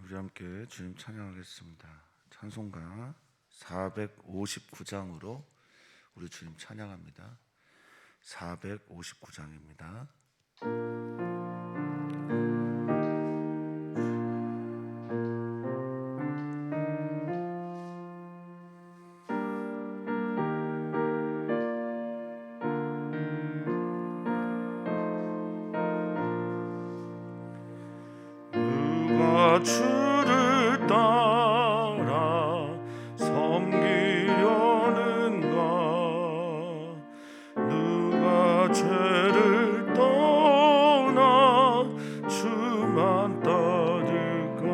우리 함께 주님 찬양하겠습니다. 찬송가 459장으로 우리 주님 찬양합니다. 459장입니다. 누가 주를 따라 섬기려는가? 누가 죄를 떠나 주만 따를까?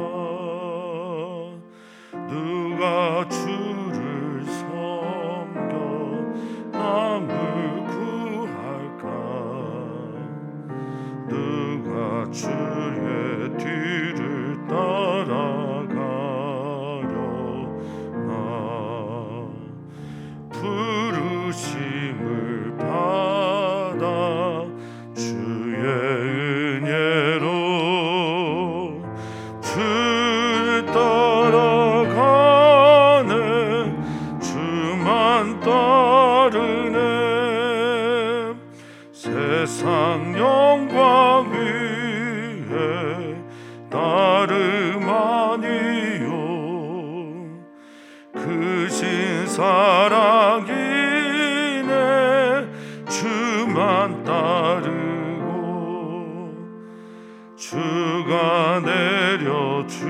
누가 주를 섬겨 남을 구할까? 누가 주의 뒤를 따라가려나? 부르심을 받아 주의 은혜로 주를 따라가네. 주만 따르네. 세상 영광 위에 따름 아니요 크신 사랑이네. 주만 따르고 주가 내려주신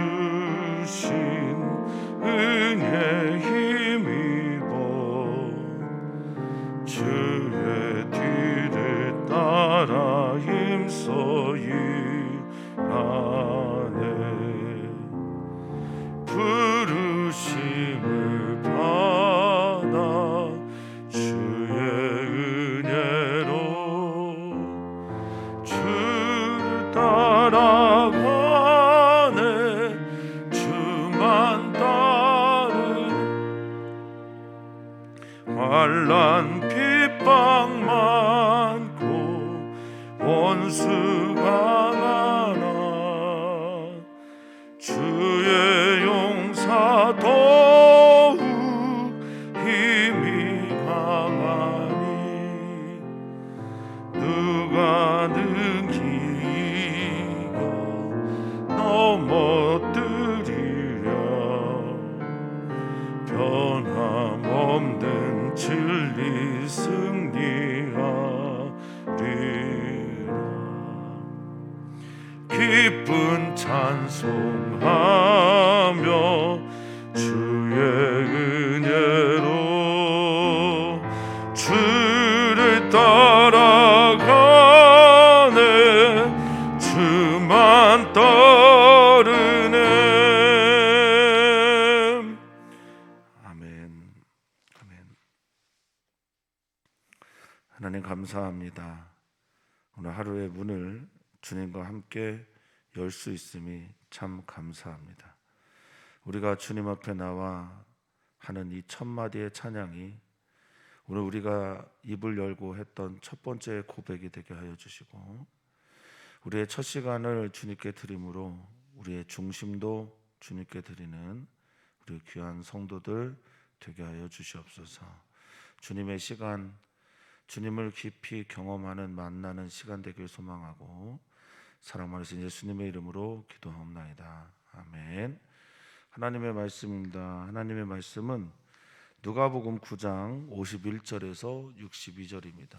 은혜 힘입어 주의 뒤를 따라 힘써 일하네. 부르심을 받아 주의 은혜로 주를 따라가네. 주만 따르네. 환난 핍박 많고 원수가 많아 주의 용사 더욱 힘이 강하니 누가 능히가 넘어뜨리랴? 변함없는 진리 승리하리라. 기쁜 찬송하며 주의 은혜로 주를 따라가네. 주만 따르네. 아멘. 아멘. 하나님 감사합니다. 오늘 하루의 문을 주님과 함께 열 수 있음이 참 감사합니다. 우리가 주님 앞에 나와 하는 이 첫 마디의 찬양이 오늘 우리가 입을 열고 했던 첫 번째 고백이 되게 하여 주시고, 우리의 첫 시간을 주님께 드림으로 우리의 중심도 주님께 드리는 우리 귀한 성도들 되게 하여 주시옵소서. 주님의 시간, 주님을 깊이 경험하는 만나는 시간 되길 소망하고 사랑 많으신 예수님의 이름으로 기도하옵나이다. 아멘. 하나님의 말씀입니다. 하나님의 말씀은 누가복음 9장 51절에서 62절입니다.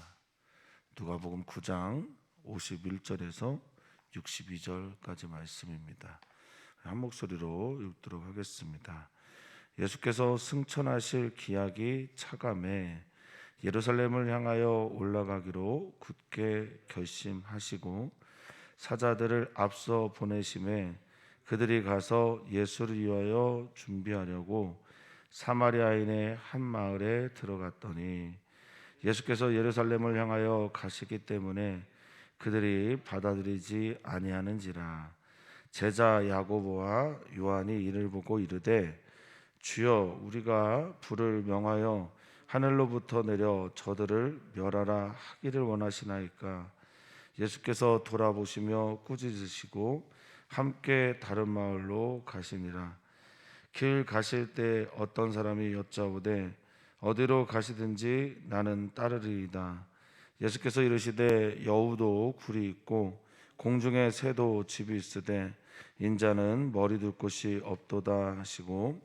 누가복음 9장 51절에서 62절까지 말씀입니다. 한 목소리로 읽도록 하겠습니다. 예수께서 승천하실 기약이 차감해 예루살렘을 향하여 올라가기로 굳게 결심하시고 사자들을 앞서 보내심에 그들이 가서 예수를 위하여 준비하려고 사마리아인의 한 마을에 들어갔더니 예수께서 예루살렘을 향하여 가시기 때문에 그들이 받아들이지 아니하는지라. 제자 야고보와 요한이 이를 보고 이르되 주여, 우리가 불을 명하여 하늘로부터 내려 저들을 멸하라 하기를 원하시나이까? 예수께서 돌아보시며 꾸짖으시고 함께 다른 마을로 가시니라. 길 가실 때 어떤 사람이 여짜오되 어디로 가시든지 나는 따르리이다. 예수께서 이르시되 여우도 굴이 있고 공중에 새도 집이 있으되 인자는 머리 둘 곳이 없도다 하시고,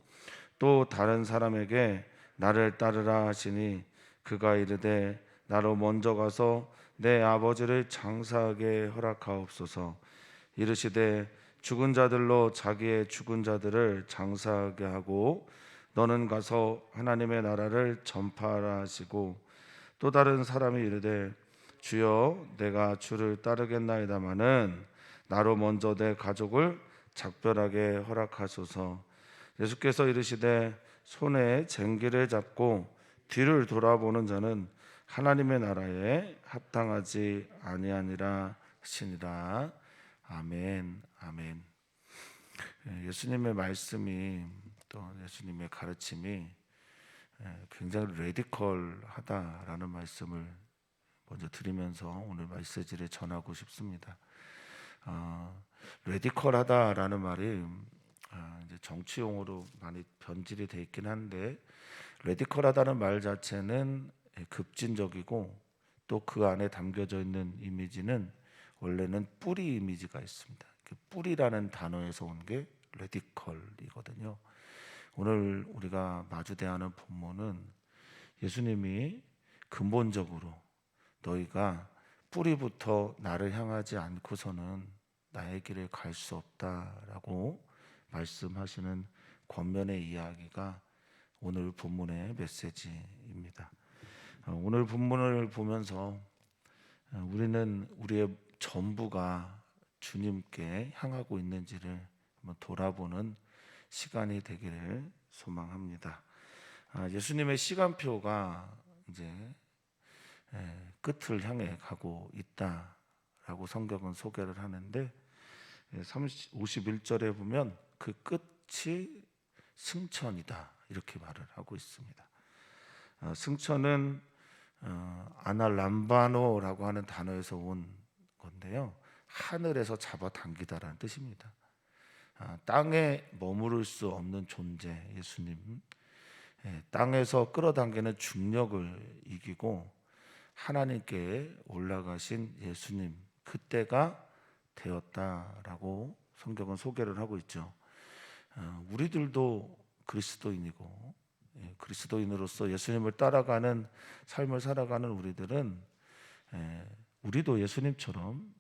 또 다른 사람에게 나를 따르라 하시니 그가 이르되 나로 먼저 가서 내 아버지를 장사하게 허락하옵소서. 이르시되 죽은 자들로 자기의 죽은 자들을 장사하게 하고 너는 가서 하나님의 나라를 전파하라 하시고, 또 다른 사람이 이르되 주여 내가 주를 따르겠나이다마는 나로 먼저 내 가족을 작별하게 허락하소서. 예수께서 이르시되 손에 쟁기를 잡고 뒤를 돌아보는 자는 하나님의 나라에 합당하지 아니하니라 하시니라. 아멘. 아멘. 예수님의 말씀이, 또 예수님의 가르침이 굉장히 레디컬하다라는 말씀을 먼저 드리면서 오늘 메시지를 전하고 싶습니다. 레디컬하다라는 말이 이제 정치 용어로 많이 변질이 돼 있긴 한데, 레디컬하다는 말 자체는 급진적이고 또 그 안에 담겨져 있는 이미지는 원래는 뿌리 이미지가 있습니다. 뿌리라는 단어에서 온 게 레디컬이거든요. 오늘 우리가 마주대하는 본문은 예수님이 근본적으로 너희가 뿌리부터 나를 향하지 않고서는 나의 길을 갈 수 없다라고 말씀하시는 권면의 이야기가 오늘 본문의 메시지입니다. 오늘 본문을 보면서 우리는 우리의 전부가 주님께 향하고 있는지를 한번 돌아보는 시간이 되기를 소망합니다. 예수님의 시간표가 이제 끝을 향해 가고 있다라고 성경은 소개를 하는데, 51절에 보면 그 끝이 승천이다 이렇게 말을 하고 있습니다. 승천은 아날람바노라고 하는 단어에서 온 건데요, 하늘에서 잡아당기다라는 뜻입니다. 땅에 머무를 수 없는 존재 예수님, 땅에서 끌어당기는 중력을 이기고 하나님께 올라가신 예수님, 그때가 되었다라고 성경은 소개를 하고 있죠. 우리들도 그리스도인이고 그리스도인으로서 예수님을 따라가는 삶을 살아가는 우리들은 우리도 예수님처럼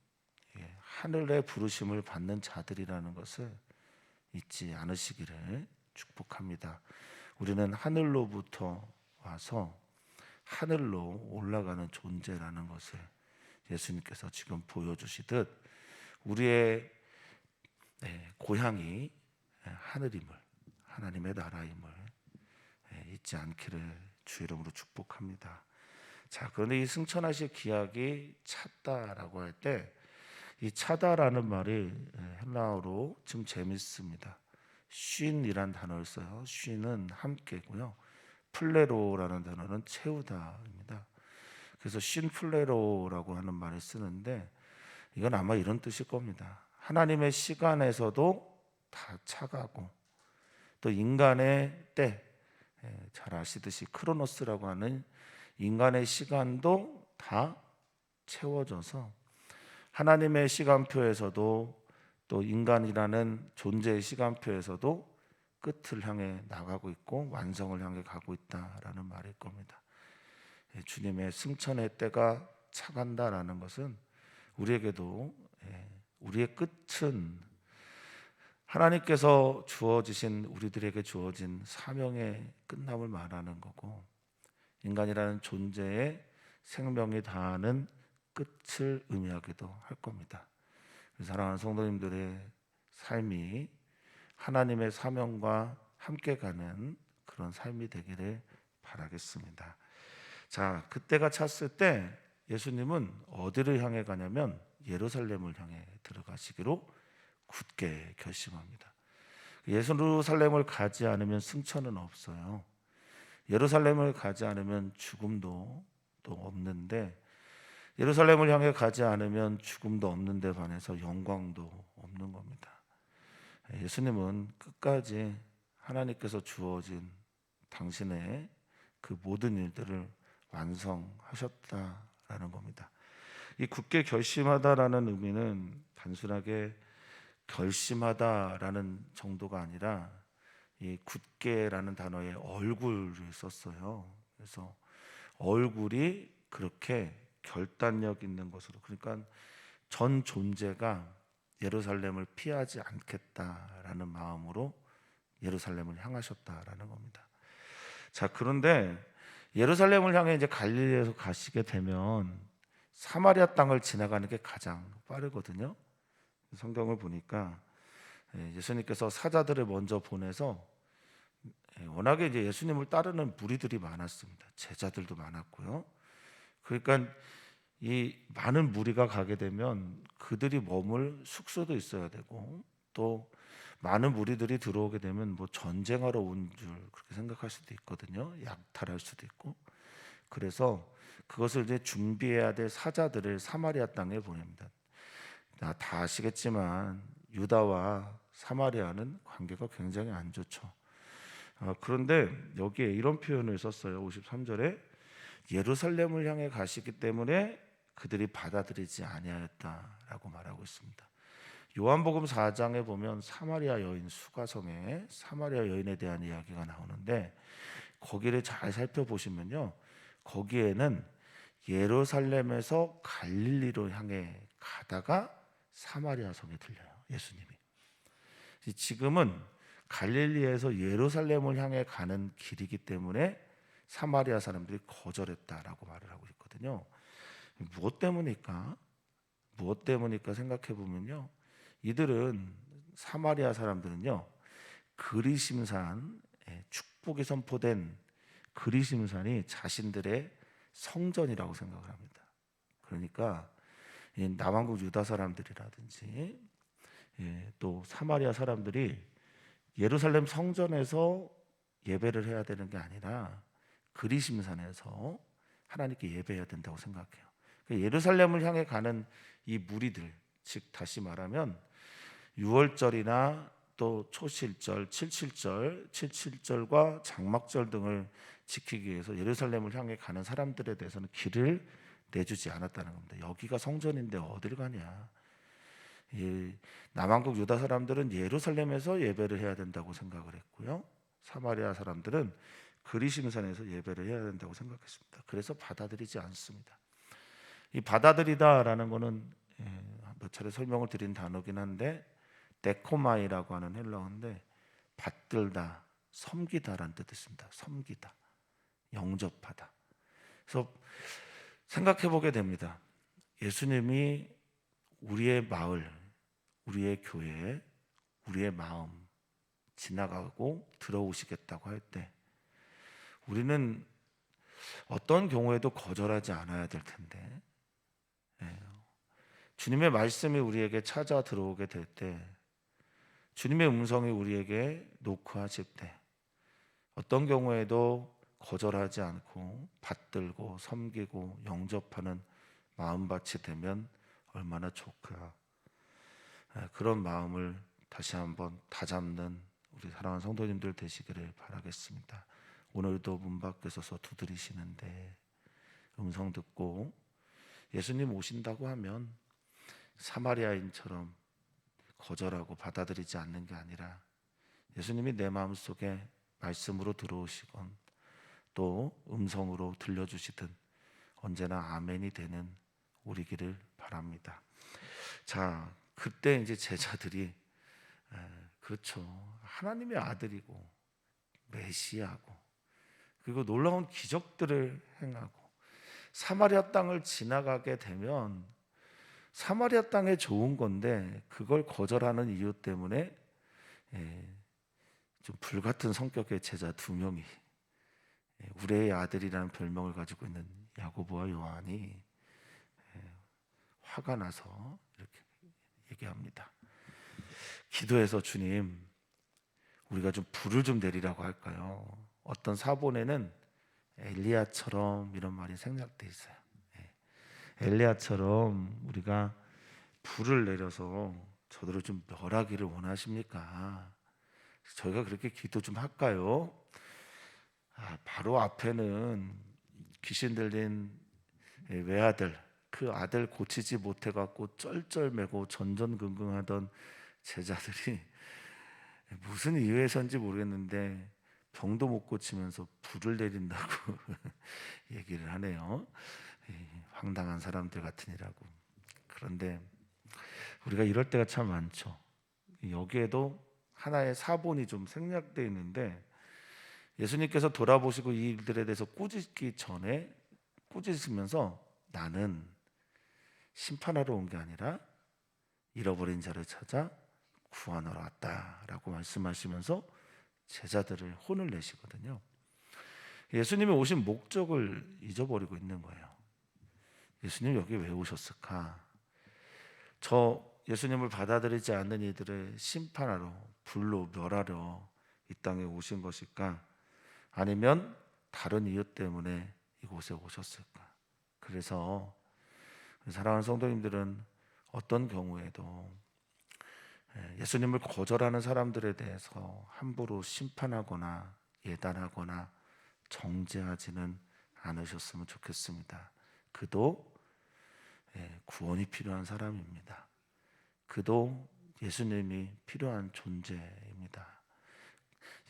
하늘의 부르심을 받는 자들이라는 것을 잊지 않으시기를 축복합니다. 우리는 하늘로부터 와서 하늘로 올라가는 존재라는 것을 예수님께서 지금 보여주시듯 우리의 고향이 하늘임을, 하나님의 나라임을 잊지 않기를 주 이름으로 축복합니다. 자, 그런데 이 승천하실 기약이 찼다라고 할 때, 이 차다라는 말이 헬라어로 좀 재밌습니다. 쉰이란 단어를 써요. 쉰은 함께고요. 플레로라는 단어는 채우다입니다. 그래서 쉰 플레로라고 하는 말을 쓰는데, 이건 아마 이런 뜻일 겁니다. 하나님의 시간에서도 다 차가고, 또 인간의 때, 잘 아시듯이 크로노스라고 하는 인간의 시간도 다 채워져서 하나님의 시간표에서도 또 인간이라는 존재의 시간표에서도 끝을 향해 나가고 있고 완성을 향해 가고 있다라는 말일 겁니다. 주님의 승천의 때가 차간다라는 것은 우리에게도 우리의 끝은 하나님께서 주어지신, 우리들에게 주어진 사명의 끝남을 말하는 거고, 인간이라는 존재의 생명이 다하는 끝을 의미하기도 할 겁니다. 사랑하는 성도님들의 삶이 하나님의 사명과 함께 가는 그런 삶이 되기를 바라겠습니다. 자, 그때가 찼을 때 예수님은 어디를 향해 가냐면 예루살렘을 향해 들어가시기로 굳게 결심합니다. 예루살렘을 가지 않으면 승천은 없어요. 예루살렘을 가지 않으면 죽음도 또 없는데, 예루살렘을 향해 가지 않으면 죽음도 없는데 반해서 영광도 없는 겁니다. 예수님은 끝까지 하나님께서 주어진 당신의 그 모든 일들을 완성하셨다라는 겁니다. 이 굳게 결심하다라는 의미는 단순하게 결심하다라는 정도가 아니라 이 굳게라는 단어에 얼굴을 썼어요. 그래서 얼굴이 그렇게 결단력 있는 것으로, 그러니까 전 존재가 예루살렘을 피하지 않겠다라는 마음으로 예루살렘을 향하셨다라는 겁니다. 자, 그런데 예루살렘을 향해 이제 갈릴리에서 가시게 되면 사마리아 땅을 지나가는 게 가장 빠르거든요. 성경을 보니까 예수님께서 사자들을 먼저 보내서, 워낙에 이제 예수님을 따르는 무리들이 많았습니다. 제자들도 많았고요. 그러니까 이 많은 무리가 가게 되면 그들이 머물 숙소도 있어야 되고, 또 많은 무리들이 들어오게 되면 뭐 전쟁하러 온 줄 그렇게 생각할 수도 있거든요. 약탈할 수도 있고. 그래서 그것을 이제 준비해야 될 사자들을 사마리아 땅에 보냅니다. 다 아시겠지만 유다와 사마리아는 관계가 굉장히 안 좋죠. 그런데 여기에 이런 표현을 썼어요. 53절에 예루살렘을 향해 가시기 때문에 그들이 받아들이지 아니하였다라고 말하고 있습니다. 요한복음 4장에 보면 사마리아 여인 수가성에 사마리아 여인에 대한 이야기가 나오는데, 거기를 잘 살펴보시면요, 거기에는 예루살렘에서 갈릴리로 향해 가다가 사마리아 성에 들려요. 예수님이 지금은 갈릴리에서 예루살렘을 향해 가는 길이기 때문에 사마리아 사람들이 거절했다라고 말을 하고 있거든요. 무엇 때문일까? 무엇 때문일까 생각해 보면요, 이들은, 사마리아 사람들은요, 그리심산, 축복이 선포된 그리심산이 자신들의 성전이라고 생각을 합니다. 그러니까 남왕국 유다 사람들이라든지 또 사마리아 사람들이 예루살렘 성전에서 예배를 해야 되는 게 아니라 그리심산에서 하나님께 예배해야 된다고 생각해요. 예루살렘을 향해 가는 이 무리들, 즉 다시 말하면 유월절이나 또 초실절, 칠칠절과 장막절 등을 지키기 위해서 예루살렘을 향해 가는 사람들에 대해서는 길을 내주지 않았다는 겁니다. 여기가 성전인데 어딜 가냐. 남왕국 유다 사람들은 예루살렘에서 예배를 해야 된다고 생각을 했고요, 사마리아 사람들은 그리심산에서 예배를 해야 된다고 생각했습니다. 그래서 받아들이지 않습니다. 이 받아들이다라는 것은 몇 차례 설명을 드린 단어긴 한데, 데코마이라고 하는 헬라어인데 받들다, 섬기다라는 뜻이 있습니다. 섬기다, 영접하다. 그래서 생각해 보게 됩니다. 예수님이 우리의 마을, 우리의 교회, 우리의 마음 지나가고 들어오시겠다고 할 때 우리는 어떤 경우에도 거절하지 않아야 될 텐데, 주님의 말씀이 우리에게 찾아 들어오게 될 때, 주님의 음성이 우리에게 노크하실 때 어떤 경우에도 거절하지 않고 받들고 섬기고 영접하는 마음밭이 되면 얼마나 좋을까. 그런 마음을 다시 한번 다잡는 우리 사랑하는 성도님들 되시기를 바라겠습니다. 오늘도 문 밖에 서서 두드리시는데 음성 듣고 예수님 오신다고 하면 사마리아인처럼 거절하고 받아들이지 않는 게 아니라, 예수님이 내 마음속에 말씀으로 들어오시건 또 음성으로 들려주시든 언제나 아멘이 되는 우리기를 바랍니다. 자, 그때 이제 제자들이 그렇죠, 하나님의 아들이고 메시아고 그리고 놀라운 기적들을 행하고 사마리아 땅을 지나가게 되면 사마리아 땅에 좋은 건데 그걸 거절하는 이유 때문에 좀 불같은 성격의 제자 두 명이, 우리의 아들이라는 별명을 가지고 있는 야고보와 요한이 화가 나서 이렇게 얘기합니다. 기도해서 주님, 우리가 좀 불을 좀 내리라고 할까요? 어떤 사본에는 엘리야처럼 이런 말이 생략돼 있어요. 엘리야처럼 우리가 불을 내려서 저들을 좀 멸하기를 원하십니까? 저희가 그렇게 기도 좀 할까요? 바로 앞에는 귀신 들린 외아들, 그 아들 고치지 못해갖고 쩔쩔매고 전전긍긍하던 제자들이 무슨 이유에서인지 모르겠는데 병도 못 고치면서 불을 내린다고 얘기를 하네요. 황당한 사람들 같으니라고. 그런데 우리가 이럴 때가 참 많죠. 여기에도 하나의 사본이 좀 생략되어 있는데, 예수님께서 돌아보시고 이 일들에 대해서 꾸짖기 전에 꾸짖으면서 나는 심판하러 온 게 아니라 잃어버린 자를 찾아 구원하러 왔다라고 말씀하시면서 제자들을 혼을 내시거든요. 예수님이 오신 목적을 잊어버리고 있는 거예요. 예수님 여기 왜 오셨을까? 저 예수님을 받아들이지 않는 이들을 심판하러, 불로 멸하러 이 땅에 오신 것일까? 아니면 다른 이유 때문에 이곳에 오셨을까? 그래서 사랑하는 성도님들은 어떤 경우에도 예수님을 거절하는 사람들에 대해서 함부로 심판하거나 예단하거나 정죄하지는 않으셨으면 좋겠습니다. 그도 구원이 필요한 사람입니다. 그도 예수님이 필요한 존재입니다.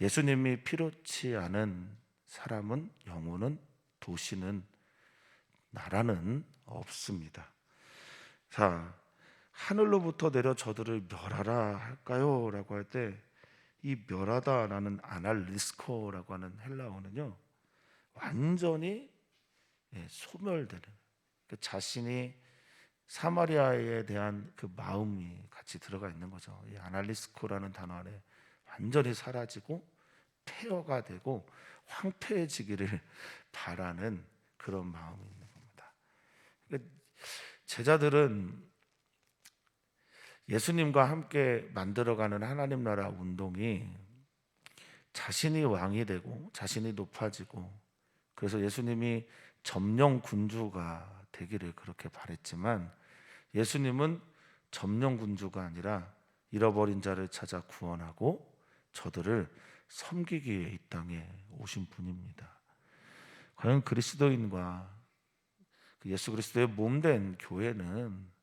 예수님이 필요치 않은 사람은, 영혼은, 도시는, 나라는 없습니다. 자, 하늘로부터 내려 저들을 멸하라 할까요? 라고 할 때 이 멸하다라는 아날리스코라고 하는 헬라어는요, 완전히 소멸되는, 그 자신이 사마리아에 대한 그 마음이 같이 들어가 있는 거죠. 이 아날리스코라는 단어 안에 완전히 사라지고 폐허가 되고 황폐해지기를 바라는 그런 마음이 있는 겁니다. 그러니까 제자들은 예수님과 함께 만들어가는 하나님 나라 운동이 자신이 왕이 되고 자신이 높아지고, 그래서 예수님이 점령 군주가 되기를 그렇게 바랬지만, 예수님은 점령 군주가 아니라 잃어버린 자를 찾아 구원하고 저들을 섬기기 위해 이 땅에 오신 분입니다. 과연 그리스도인과 예수 그리스도의 몸된 교회는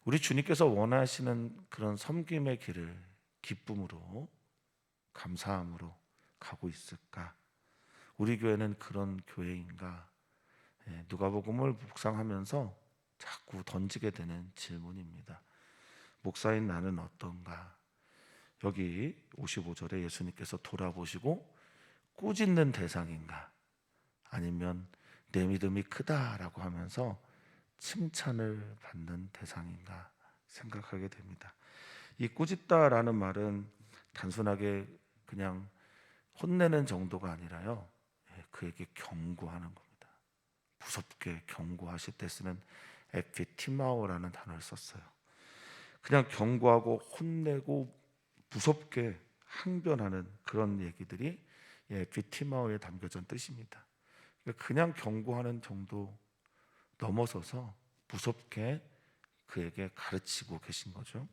우리 주님께서 원하시는 그런 섬김의 길을 기쁨으로, 감사함으로 가고 있을까? 우리 교회는 그런 교회인가? 누가복음을 묵상하면서 자꾸 던지게 되는 질문입니다. 목사인 나는 어떤가? 여기 55절에 예수님께서 돌아보시고 꾸짖는 대상인가? 아니면 내 믿음이 크다라고 하면서 칭찬을 받는 대상인가 생각하게 됩니다. 이 꾸짖다라는 말은 단순하게 그냥 혼내는 정도가 아니라요, 그에게 경고하는 겁니다. 무섭게 경고하실 때 쓰는 에피티마오라는 단어를 썼어요. 그냥 경고하고 혼내고 무섭게 항변하는 그런 얘기들이 에피티마오에 담겨져 있는 뜻입니다. 그냥 경고하는 정도 넘어서서 무섭게 그에게 가르치고 계신 거죠.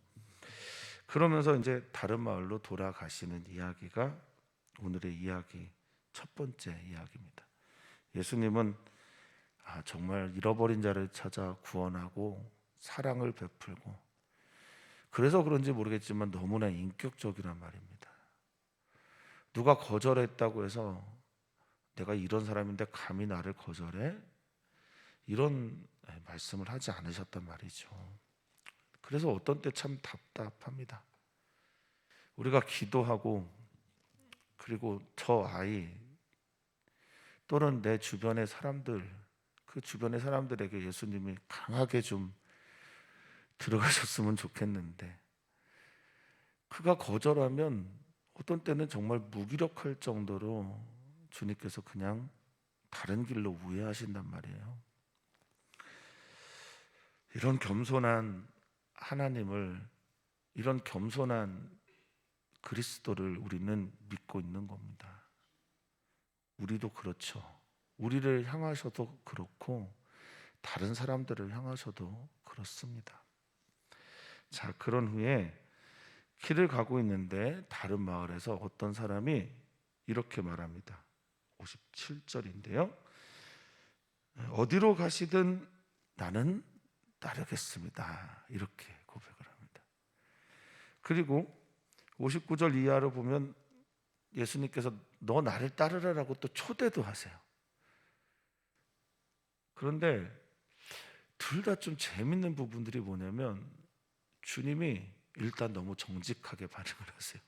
그러면서 이제 다른 마을로 돌아가시는 이야기가 오늘의 이야기 첫 번째 이야기입니다. 예수님은 정말 잃어버린 자를 찾아 구원하고 사랑을 베풀고, 그래서 그런지 모르겠지만 너무나 인격적이란 말입니다. 누가 거절했다고 해서 내가 이런 사람인데 감히 나를 거절해? 이런 말씀을 하지 않으셨단 말이죠. 그래서 어떤 때 참 답답합니다. 우리가 기도하고, 그리고 저 아이 또는 내 주변의 사람들, 그 주변의 사람들에게 예수님이 강하게 좀 들어가셨으면 좋겠는데, 그가 거절하면 어떤 때는 정말 무기력할 정도로 주님께서 그냥 다른 길로 우회하신단 말이에요. 이런 겸손한 하나님을, 이런 겸손한 그리스도를 우리는 믿고 있는 겁니다. 우리도 그렇죠. 우리를 향하셔도 그렇고 다른 사람들을 향하셔도 그렇습니다. 자, 그런 후에 길을 가고 있는데 다른 마을에서 어떤 사람이 이렇게 말합니다. 57절인데요. 어디로 가시든 나는 따르겠습니다. 이렇게 고백을 합니다. 그리고 59절 이하로 보면 예수님께서 너 나를 따르라라고 또 초대도 하세요. 그런데 둘 다 좀 재밌는 부분들이 뭐냐면 주님이 일단 너무 정직하게 반응을 하세요.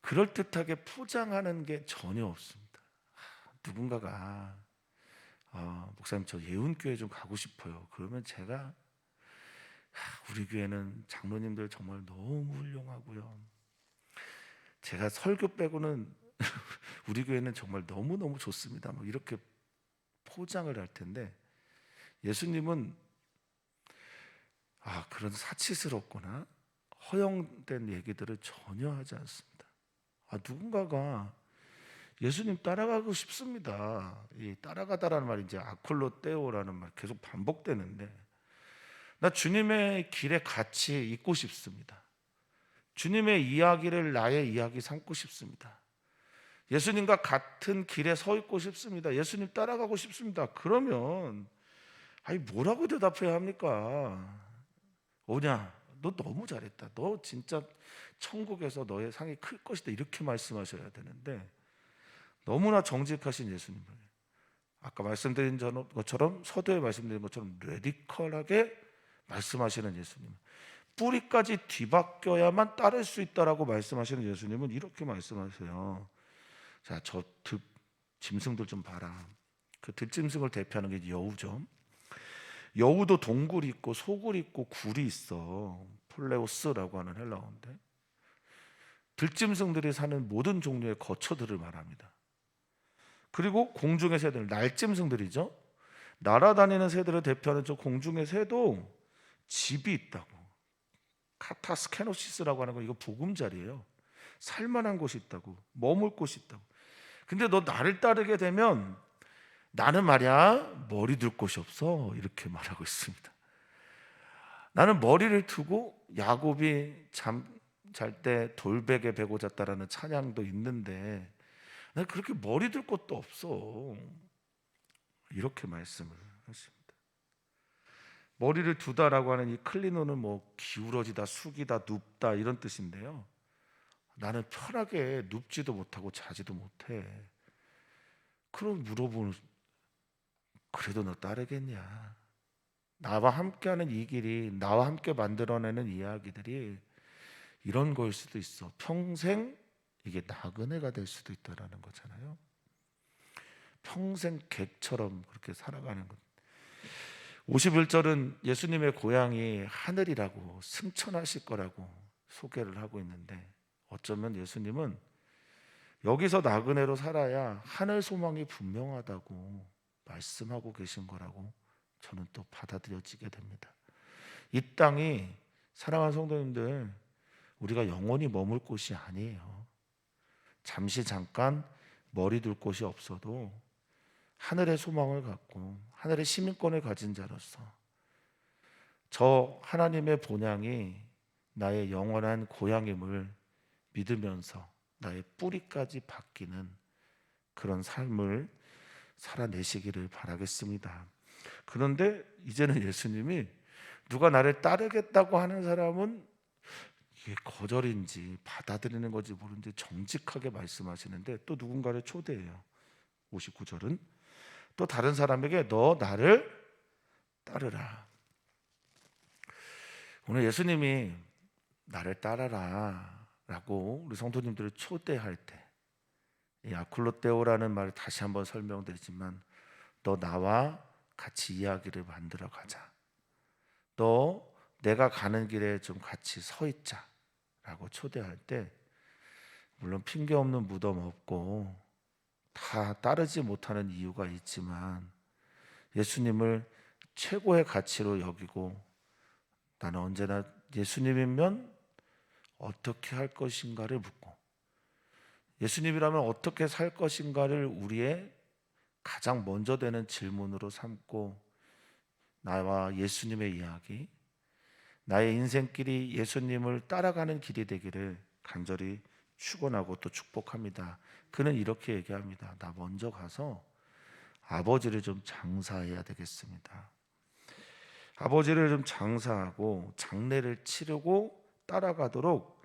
그럴듯하게 포장하는 게 전혀 없습니다. 누군가가 목사님 저 예운교회 좀 가고 싶어요. 그러면 제가 우리 교회는 장로님들 정말 너무 훌륭하고요. 제가 설교 빼고는 우리 교회는 정말 너무너무 좋습니다. 뭐 이렇게 포장을 할 텐데 예수님은 그런 사치스럽거나 허용된 얘기들을 전혀 하지 않습니다. 누군가가 예수님 따라가고 싶습니다. 이 따라가다라는 말이 이제 아콜로떼오라는 말 계속 반복되는데 나 주님의 길에 같이 있고 싶습니다. 주님의 이야기를 나의 이야기 삼고 싶습니다. 예수님과 같은 길에 서 있고 싶습니다. 예수님 따라가고 싶습니다. 그러면 뭐라고 대답해야 합니까? 오냐, 너 너무 잘했다. 너 진짜 천국에서 너의 상이 클 것이다. 이렇게 말씀하셔야 되는데 너무나 정직하신 예수님을 아까 말씀드린 것처럼 서두에 말씀드린 것처럼 레디컬하게 말씀하시는 예수님, 뿌리까지 뒤바뀌어야만 따를 수 있다라고 말씀하시는 예수님은 이렇게 말씀하세요. 자, 저 짐승들 좀 봐라. 그 들짐승을 대표하는 게 여우죠. 여우도 동굴이 있고 소굴이 있고 굴이 있어. 폴레오스라고 하는 헬라어인데 들짐승들이 사는 모든 종류의 거처들을 말합니다. 그리고 공중의 새들, 날짐승들이죠. 날아다니는 새들을 대표하는 저 공중의 새도 집이 있다고. 카타스케노시스라고 하는 거 이거 보금자리예요. 살만한 곳이 있다고, 머물 곳이 있다고. 근데 너 나를 따르게 되면 나는 말이야 머리 둘 곳이 없어. 이렇게 말하고 있습니다. 나는 머리를 두고 야곱이 잘 때 돌베개 베고 잤다라는 찬양도 있는데 난 그렇게 머리 둘 곳도 없어. 이렇게 말씀을 하십니다. 머리를 두다라고 하는 이 클리노는 뭐 기울어지다, 숙이다, 눕다 이런 뜻인데요. 나는 편하게 눕지도 못하고 자지도 못해. 그럼 물어보는, 그래도 너 따르겠냐? 나와 함께하는 이 길이, 나와 함께 만들어내는 이야기들이 이런 거일 수도 있어. 평생 이게 나그네가 될 수도 있다라는 거잖아요. 평생 객처럼 그렇게 살아가는 것. 51절은 예수님의 고향이 하늘이라고 승천하실 거라고 소개를 하고 있는데 어쩌면 예수님은 여기서 나그네로 살아야 하늘 소망이 분명하다고 말씀하고 계신 거라고 저는 또 받아들여지게 됩니다. 이 땅이 사랑하는 성도님들, 우리가 영원히 머물 곳이 아니에요. 잠시 잠깐 머리 둘 곳이 없어도 하늘의 소망을 갖고 하늘의 시민권을 가진 자로서 저 하나님의 본향이 나의 영원한 고향임을 믿으면서 나의 뿌리까지 바뀌는 그런 삶을 살아내시기를 바라겠습니다. 그런데 이제는 예수님이 누가 나를 따르겠다고 하는 사람은 이게 거절인지 받아들이는 건지 모르는데 정직하게 말씀하시는데 또 누군가를 초대해요. 59절은 또 다른 사람에게 너 나를 따르라. 오늘 예수님이 나를 따라라 라고 우리 성도님들을 초대할 때 이 아쿨로떼오라는 말을 다시 한번 설명드리지만 너 나와 같이 이야기를 만들어 가자. 너 내가 가는 길에 좀 같이 서 있자 라고 초대할 때 물론 핑계 없는 무덤 없고 다 따르지 못하는 이유가 있지만 예수님을 최고의 가치로 여기고 나는 언제나 예수님이면 어떻게 할 것인가를 묻고 예수님이라면 어떻게 살 것인가를 우리의 가장 먼저 되는 질문으로 삼고 나와 예수님의 이야기, 나의 인생길이 예수님을 따라가는 길이 되기를 간절히 축원하고 또 축복합니다. 그는 이렇게 얘기합니다. 나 먼저 가서 아버지를 좀 장사해야 되겠습니다. 아버지를 좀 장사하고 장례를 치르고 따라가도록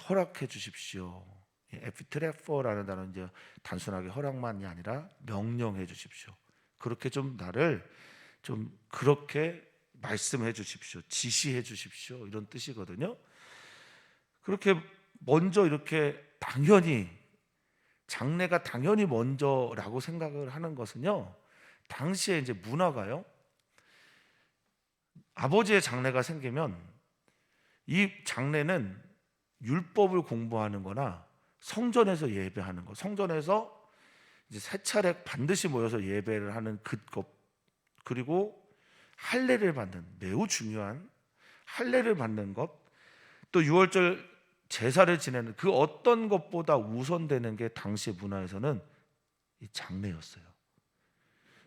허락해 주십시오. 에피트레퍼라는 단어는 이제 단순하게 허락만이 아니라 명령해 주십시오. 그렇게 좀 나를 좀 그렇게 말씀해 주십시오. 지시해 주십시오. 이런 뜻이거든요. 그렇게 먼저 이렇게 당연히 장래가 당연히 먼저라고 생각을 하는 것은요. 당시에 이제 문화가요. 아버지의 장래가 생기면 이 장래는 율법을 공부하는 거나 성전에서 예배하는 거. 성전에서 이제 세 차례 반드시 모여서 예배를 하는 것, 그리고 할례를 받는, 매우 중요한 할례를 받는 것, 또 유월절 제사를 지내는 그 어떤 것보다 우선되는 게 당시 문화에서는 이 장례였어요.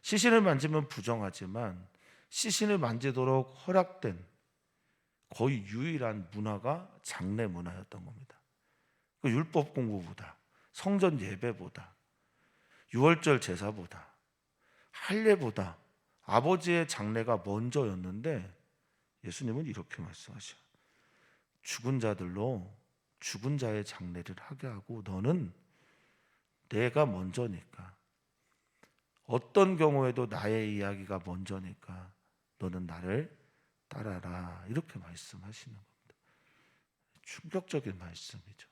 시신을 만지면 부정하지만 시신을 만지도록 허락된 거의 유일한 문화가 장례 문화였던 겁니다. 그 율법 공부보다, 성전 예배보다, 유월절 제사보다, 할례보다 아버지의 장례가 먼저였는데 예수님은 이렇게 말씀하셔요. 죽은 자들로 죽은 자의 장례를 하게 하고 너는 내가 먼저니까, 어떤 경우에도 나의 이야기가 먼저니까 너는 나를 따라라, 이렇게 말씀하시는 겁니다. 충격적인 말씀이죠.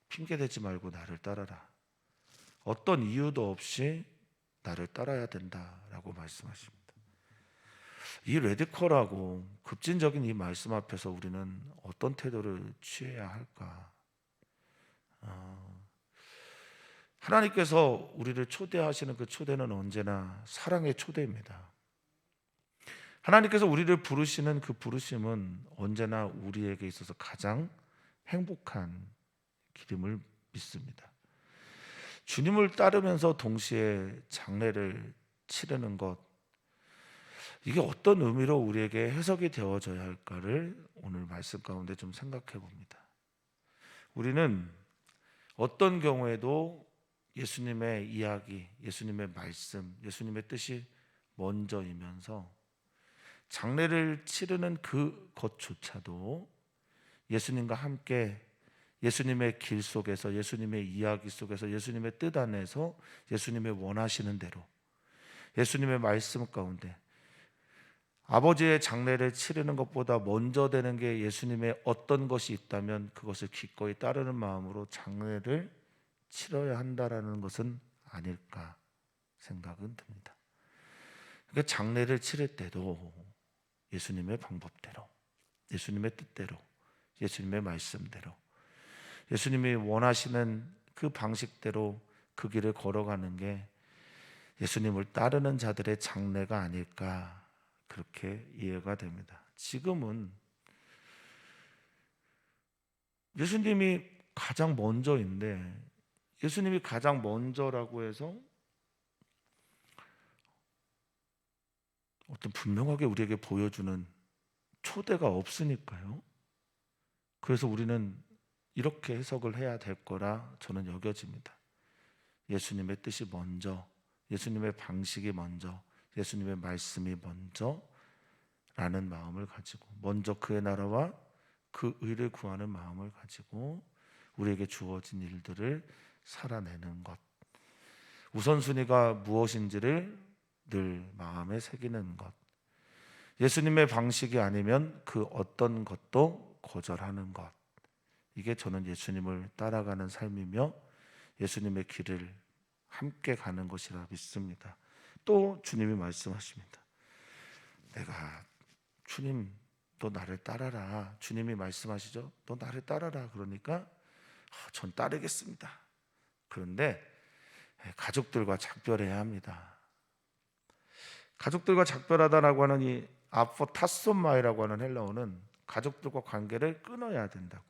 핑계대지 말고 나를 따라라. 어떤 이유도 없이 나를 따라야 된다라고 말씀하십니다. 이 레디컬하고 급진적인 이 말씀 앞에서 우리는 어떤 태도를 취해야 할까? 하나님께서 우리를 초대하시는 그 초대는 언제나 사랑의 초대입니다. 하나님께서 우리를 부르시는 그 부르심은 언제나 우리에게 있어서 가장 행복한 길임을 믿습니다. 주님을 따르면서 동시에 장례를 치르는 것, 이게 어떤 의미로 우리에게 해석이 되어져야 할까를 오늘 말씀 가운데 좀 생각해 봅니다. 우리는 어떤 경우에도 예수님의 이야기, 예수님의 말씀, 예수님의 뜻이 먼저이면서 장례를 치르는 그것조차도 예수님과 함께 예수님의 길 속에서, 예수님의 이야기 속에서, 예수님의 뜻 안에서, 예수님의 원하시는 대로, 예수님의 말씀 가운데 아버지의 장례를 치르는 것보다 먼저 되는 게 예수님의 어떤 것이 있다면 그것을 기꺼이 따르는 마음으로 장례를 치러야 한다라는 것은 아닐까 생각은 듭니다. 그러니까 장례를 치를 때도 예수님의 방법대로, 예수님의 뜻대로, 예수님의 말씀대로, 예수님이 원하시는 그 방식대로 그 길을 걸어가는 게 예수님을 따르는 자들의 장례가 아닐까, 그렇게 이해가 됩니다. 지금은 예수님이 가장 먼저인데, 예수님이 가장 먼저라고 해서 어떤 분명하게 우리에게 보여주는 초대가 없으니까요. 그래서 우리는 이렇게 해석을 해야 될 거라 저는 여겨집니다. 예수님의 뜻이 먼저, 예수님의 방식이 먼저, 예수님의 말씀이 먼저 라는 마음을 가지고, 먼저 그의 나라와 그 의를 구하는 마음을 가지고 우리에게 주어진 일들을 살아내는 것, 우선순위가 무엇인지를 늘 마음에 새기는 것, 예수님의 방식이 아니면 그 어떤 것도 거절하는 것, 이게 저는 예수님을 따라가는 삶이며 예수님의 길을 함께 가는 것이라 믿습니다. 또 주님이 말씀하십니다. 내가, 주님 너 나를 따라라. 주님이 말씀하시죠. 너 나를 따라라. 그러니까 전 따르겠습니다. 그런데 가족들과 작별해야 합니다. 가족들과 작별하다라고 하는 이 아포타소마이라고 하는 헬라어는 가족들과 관계를 끊어야 된다고,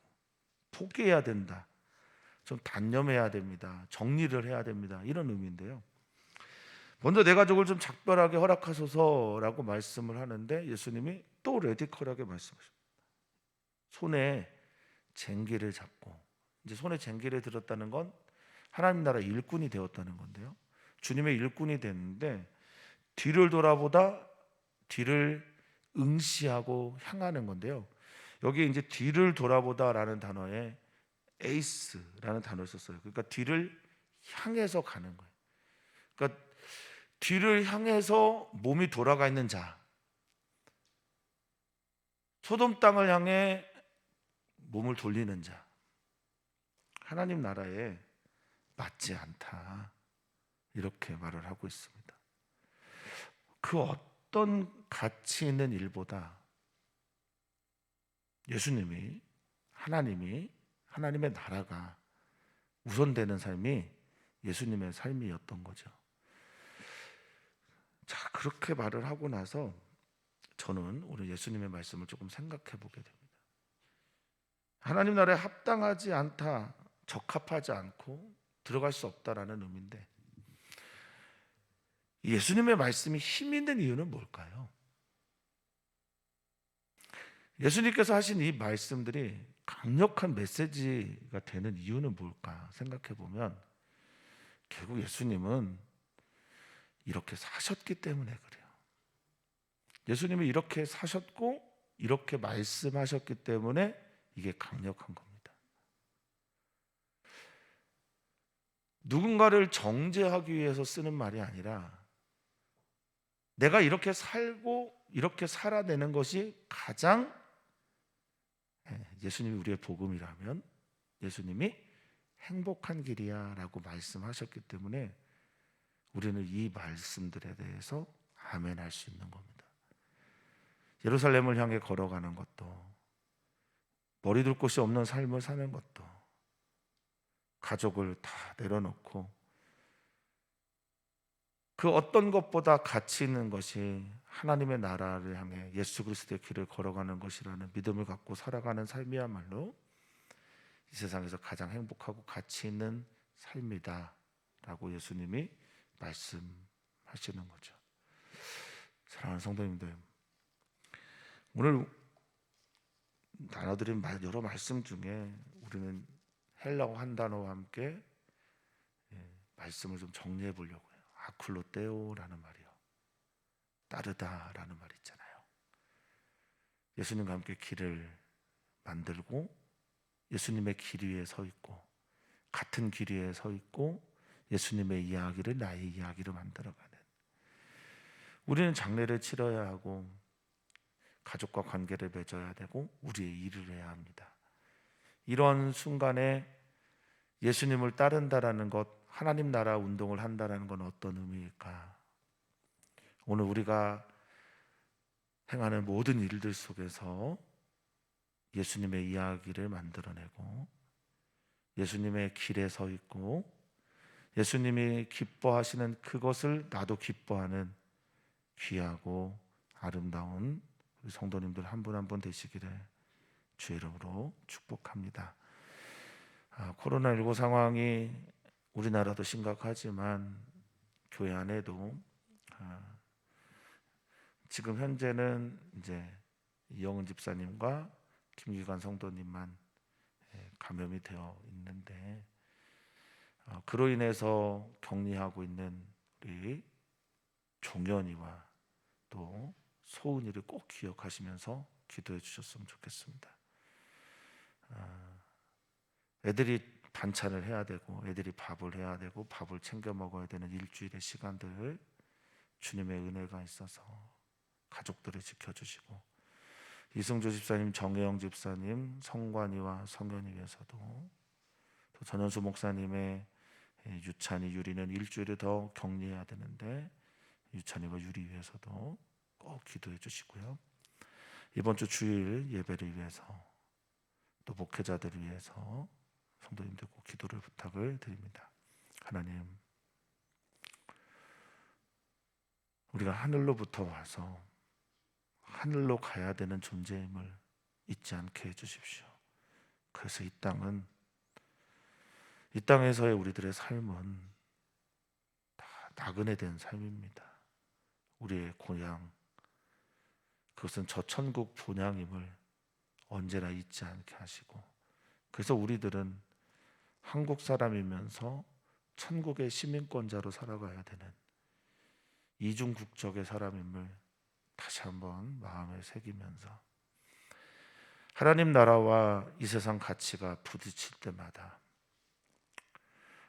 포기해야 된다, 좀 단념해야 됩니다, 정리를 해야 됩니다, 이런 의미인데요. 먼저 내 가족을 좀 작별하게 허락하소서라고 말씀을 하는데 예수님이 또 레디컬하게 말씀하십니다. 손에 쟁기를 잡고, 이제 손에 쟁기를 들었다는 건 하나님 나라 일꾼이 되었다는 건데요. 주님의 일꾼이 됐는데 뒤를 돌아보다 뒤를 응시하고 향하는 건데요. 여기 이제 뒤를 돌아보다라는 단어에 에이스라는 단어를 썼어요. 그러니까 뒤를 향해서 가는 거예요. 그러니까 뒤를 향해서 몸이 돌아가 있는 자, 소돔 땅을 향해 몸을 돌리는 자, 하나님 나라에 맞지 않다, 이렇게 말을 하고 있습니다. 그 어떤 가치 있는 일보다 예수님이, 하나님의 나라가 우선되는 삶이 예수님의 삶이었던 거죠. 자, 그렇게 말을 하고 나서 저는 오늘 예수님의 말씀을 조금 생각해 보게 됩니다. 하나님 나라에 합당하지 않다, 적합하지 않고 들어갈 수 없다라는 의미인데, 예수님의 말씀이 힘 있는 이유는 뭘까요? 예수님께서 하신 이 말씀들이 강력한 메시지가 되는 이유는 뭘까 생각해 보면, 결국 예수님은 이렇게 사셨기 때문에 그래요. 예수님이 이렇게 사셨고 이렇게 말씀하셨기 때문에 이게 강력한 겁니다. 누군가를 정죄하기 위해서 쓰는 말이 아니라, 내가 이렇게 살고 이렇게 살아내는 것이 가장, 예수님이 우리의 복음이라면 예수님이 행복한 길이야 라고 말씀하셨기 때문에 우리는 이 말씀들에 대해서 아멘할 수 있는 겁니다. 예루살렘을 향해 걸어가는 것도, 머리둘 곳이 없는 삶을 사는 것도, 가족을 다 내려놓고 그 어떤 것보다 가치 있는 것이 하나님의 나라를 향해 예수 그리스도의 길을 걸어가는 것이라는 믿음을 갖고 살아가는 삶이야말로 이 세상에서 가장 행복하고 가치 있는 삶이다 라고 예수님이 말씀하시는 거죠. 사랑하는 성도님들, 오늘 나눠드린 여러 말씀 중에 우리는 헬라어 한 단어와 함께 말씀을 좀 정리해 보려고 해요. 아쿨로테오라는 말이요, 따르다라는 말이 있잖아요. 예수님과 함께 길을 만들고 예수님의 길 위에 서 있고, 같은 길 위에 서 있고 예수님의 이야기를 나의 이야기로 만들어가는, 우리는 장례를 치러야 하고 가족과 관계를 맺어야 되고 우리의 일을 해야 합니다. 이런 순간에 예수님을 따른다라는 것, 하나님 나라 운동을 한다라는 건 어떤 의미일까? 오늘 우리가 행하는 모든 일들 속에서 예수님의 이야기를 만들어내고 예수님의 길에 서 있고 예수님이 기뻐하시는 그것을 나도 기뻐하는 귀하고 아름다운 우리 성도님들 한 분 한 분 되시기를 주의 이름으로 축복합니다. 코로나19 상황이 우리나라도 심각하지만 교회 안에도 지금 현재는 이제 이영은 집사님과 김기관 성도님만 감염이 되어 있는데, 그로 인해서 격리하고 있는 우리 종현이와 또 소은이를 꼭 기억하시면서 기도해 주셨으면 좋겠습니다. 애들이 반찬을 해야 되고 애들이 밥을 해야 되고 밥을 챙겨 먹어야 되는 일주일의 시간들, 주님의 은혜가 있어서 가족들을 지켜주시고 이승조 집사님, 정혜영 집사님, 성관이와 성현이 위해서도, 또 전현수 목사님의 유찬이, 유리는 일주일을 더 격리해야 되는데 유찬이와 유리 위해서도 꼭 기도해 주시고요. 이번 주 주일 예배를 위해서 또 목회자들을 위해서 성도님들 꼭 기도를 부탁을 드립니다. 하나님, 우리가 하늘로부터 와서 하늘로 가야 되는 존재임을 잊지 않게 해주십시오. 그래서 이 땅에서의 우리들의 삶은 다 나그네 된 삶입니다. 우리의 고향, 그것은 저 천국 본향임을 언제나 잊지 않게 하시고, 그래서 우리들은 한국 사람이면서 천국의 시민권자로 살아가야 되는 이중 국적의 사람임을 다시 한번 마음에 새기면서, 하나님 나라와 이 세상 가치가 부딪힐 때마다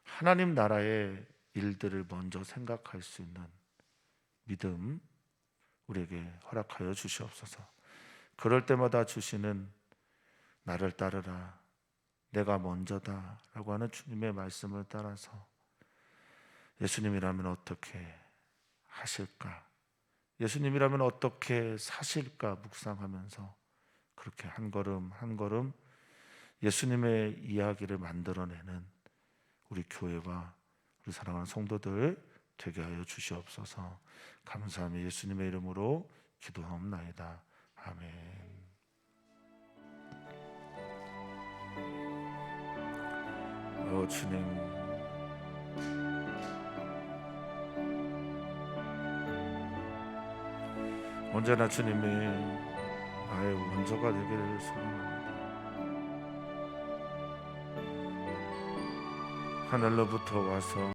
하나님 나라의 일들을 먼저 생각할 수 있는 믿음 우리에게 허락하여 주시옵소서. 그럴 때마다 주시는 나를 따르라, 내가 먼저다 라고 하는 주님의 말씀을 따라서 예수님이라면 어떻게 하실까, 예수님이라면 어떻게 사실까 묵상하면서 그렇게 한 걸음 한 걸음 예수님의 이야기를 만들어내는 우리 교회와 우리 사랑하는 성도들 되게 하여 주시옵소서. 감사하며 예수님의 이름으로 기도하옵나이다. 아멘. 주님, 언제나 주님이 나의 원조가 되기를 소원합니다. 하늘로부터 와서